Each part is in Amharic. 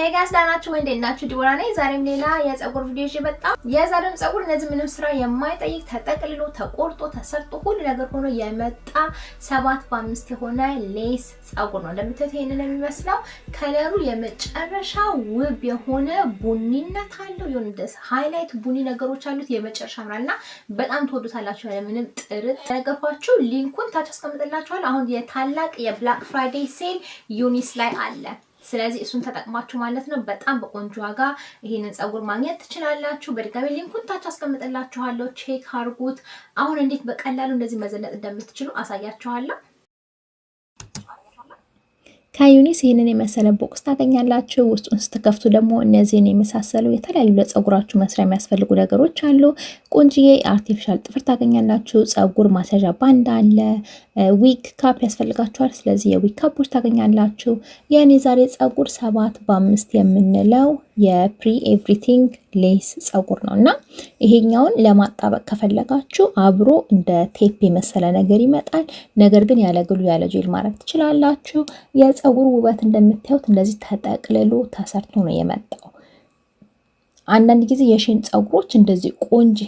Hey guys, ዳናችሁ ወይ እንደናችሁ ዲቦራ ነኝ። ዛሬም ሌላ የፀጉር ቪዲዮ ይዤ መጣሁ። የዛሬም ፀጉር እነዚህ ምንም ስራ የማይጠይቅ ተጠቅልሎ ተቆርጦ ተሰርቶ ሁሉ ነገር ሆኖ የመጣ 7x5 የሆነ ሌስ ፀጉር ነው። እንደምታዩት ይሄንን የሚመስለው ከለሩ የመጨረሻ ውብ የሆነ ቡኒነት አለው። የሆነ ደስ ሃይላይት ቡኒ ነገሮች አሉት። የመጨረሻ ምራልና በጣም ተወዱታላችሁ ያለ ምንም ጥርጥ ነገርኳችሁ። ሊንኩን ታች አስቀምጥላችኋለሁ። አሁን የታላቅ የብላክ ፍራይዴይ ሴል ዩኒስ ላይ አለ። ስለዚህ እሱን ተጠቅማችሁ ማለት ነው በጣም በቆንጆ ዋጋ ይሄንን ፀጉር ማግኘት ትችላላችሁ። በድጋሚ ሊንኩን ታች አስቀምጥላችኋለሁ። ቼክ አድርጉት። አሁን እንዴት በቀላሉ እንደዚህ መዘለጥ እንደምትችሉ አሳያችኋለሁ። ከዩኒስ ይሄንን የመሰለ ቦክስ ታገኛላችሁ። ውስጡን ስትከፍቱ ደግሞ እነዚህን የመሳሰሉ የተለያዩ ለፀጉራችሁ መስሪያ የሚያስፈልጉ ነገሮች አሉ። ቆንጂዬ አርቲፊሻል ጥፍር ታገኛላችሁ። ፀጉር ማስያዣ ባንድ አለ። ዊግ ካፕ ያስፈልጋችኋል። ስለዚህ የዊግ ካፖች ታገኛላችሁ። የኔ ዛሬ ፀጉር 7x5 የምንለው የፕሪ ኤቭሪቲንግ ሌስ ፀጉር ነውና ይሄኛውን ለማጣበቅ ከፈለጋችሁ አብሮ እንደ ቴፕ የመሰለ ነገር ይመጣል። ነገር ግን ያለ ግሉ ያለ ጄል ማድረግ ትችላላችሁ። የፀጉር ውበት እንደምታዩት እንደዚህ ተጠቅልሎ ተሰርቶ ነው የመጣው። አንዳንድ ጊዜ የሽን ፀጉሮች እንደዚህ ቆንጆ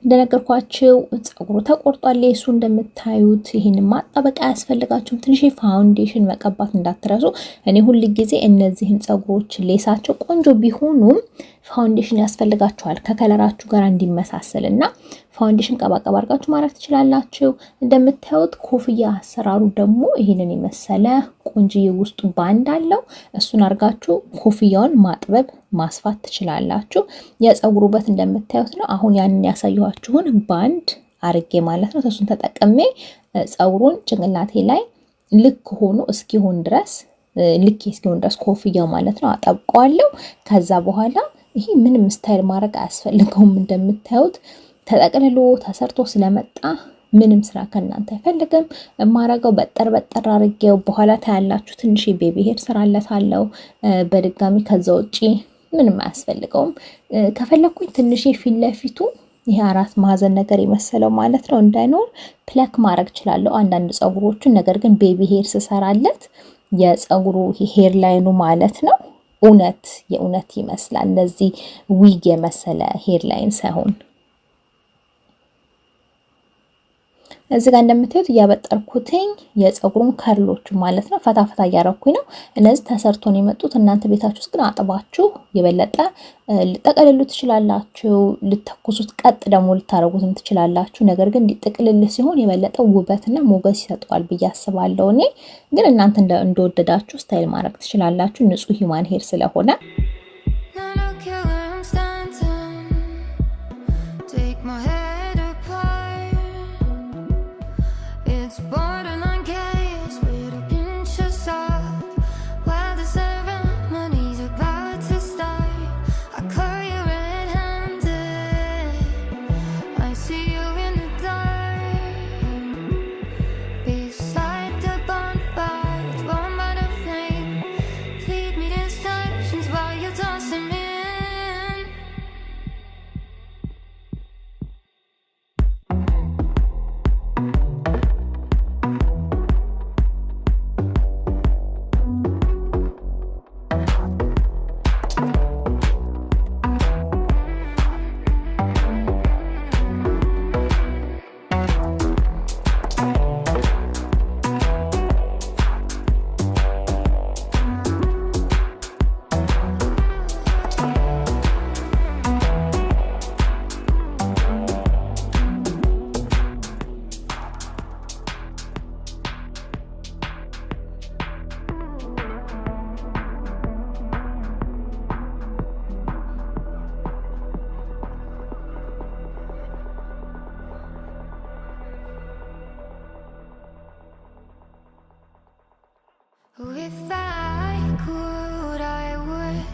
እንደነገርኳችሁ ፀጉሩ ተቆርጧል። ሌሱ እንደምታዩት ይሄን ማጣበቅ ያስፈልጋችሁ። ትንሽ ፋውንዴሽን መቀባት እንዳትረሱ። እኔ ሁሉ ጊዜ እነዚህን ፀጉሮች ሌሳቸው ቆንጆ ቢሆኑም ፋውንዴሽን ያስፈልጋችኋል ከከለራችሁ ጋር እንዲመሳሰልና ፋውንዴሽን ቀባቀባ አድርጋችሁ ማድረግ ትችላላችሁ። እንደምታዩት ኮፍያ አሰራሩ ደግሞ ይሄንን የመሰለ ቆንጆዬ ውስጡ ባንድ አለው። እሱን አድርጋችሁ ኮፍያውን ማጥበብ ማስፋት ትችላላችሁ። የፀጉሩ ውበት እንደምታዩት ነው። አሁን ያንን ያሳየኋችሁን ባንድ አርጌ ማለት ነው እሱን ተጠቅሜ ፀጉሩን ጭንቅላቴ ላይ ልክ ሆኖ እስኪሆን ድረስ ኮፍያው ማለት ነው አጠብቀዋለሁ። ከዛ በኋላ ይሄ ምንም ስታይል ማድረግ አያስፈልገውም። እንደምታዩት ተጠቅልሎ ተሰርቶ ስለመጣ ምንም ስራ ከናንተ አይፈልግም። ማረጋው በጠር አርጌው በኋላ ታያላችሁ። ትንሽ ቤቢ ሄር ሰራለታለሁ በድጋሚ። ከዛ ውጪ ምንም አያስፈልገውም። ከፈለኩኝ ትንሽ ፊት ለፊቱ ይሄ 4 ማዕዘን ነገር የመሰለው ማለት ነው እንዳይኖር ፕለክ ማድረግ እችላለሁ አንዳንድ ፀጉሮችን። ነገር ግን ቤቢ ሄር ስሰራለት የፀጉሩ ሄር ላይኑ ማለት ነው የእውነት ይመስላል። እንደዚህ ዊግ የመሰለ ሄር ላይን ሳይሆን እዚህ ጋር እንደምታዩት ያበጠርኩትኝ የፀጉሩን ከርሎች ማለት ነው ፈታፈታ ያረኩኝ ነው። እነዚህ ተሰርቶ ነው የመጡት። እናንተ ቤታችሁ ውስጥ ግን አጥባችሁ የበለጠ ልጠቀልሉ ትችላላችሁ። ልተኩሱት ቀጥ ደግሞ ልታረጉትም ትችላላችሁ። ነገር ግን እንዲጠቅልል ሲሆን የበለጠ ውበትና ሞገስ ይሰጣል ብዬ አስባለሁ። እኔ ግን እናንተ እንደወደዳችሁ ስታይል ማድረግ ትችላላችሁ። ንጹህ ሂማን ሄር ስለሆነ If I could, I would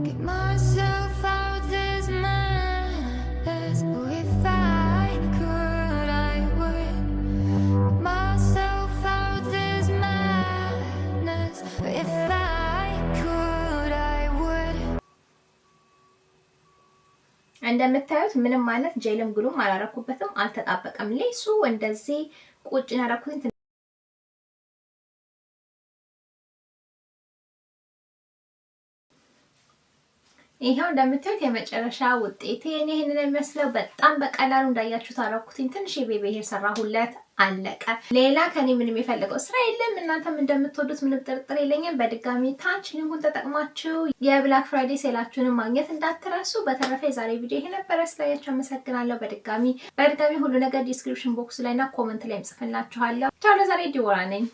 get myself out this mess. If I could, I would get myself out this madness. If I could, I would. እንደምታዩት ምንም ማለት ጄልም ግሉም አላረኩበትም፣ አልተጣበቀም። ሌሱ እንደዚህ ቁጭ ያረኩት ይሄው እንደምታዩት የመጨረሻ ውጤቴ ይሄንን የሚመስለው በጣም በቀላሉ እንዳያችሁት አረኩትኝ። ትንሽ የቤቢ ሄር ሰራሁለት አለቀ። ሌላ ከኔ ምንም የፈለገው ስራ የለም። እናንተም እንደምትወዱት ምንም ጥርጥር የለኝም። በድጋሚ ታች ሊንኩን ተጠቅማችሁ የብላክ ፍራይዴ ሴላችሁንም ማግኘት እንዳትረሱ። በተረፈ የዛሬ ቪዲዮ ይሄ ነበር። ስላያችሁ አመሰግናለሁ። በድጋሚ ሁሉ ነገር ዲስክሪፕሽን ቦክስ ላይና ኮሜንት ላይ ጽፍላችኋለሁ። ቻው። ለዛሬ ዲቦራ ነኝ።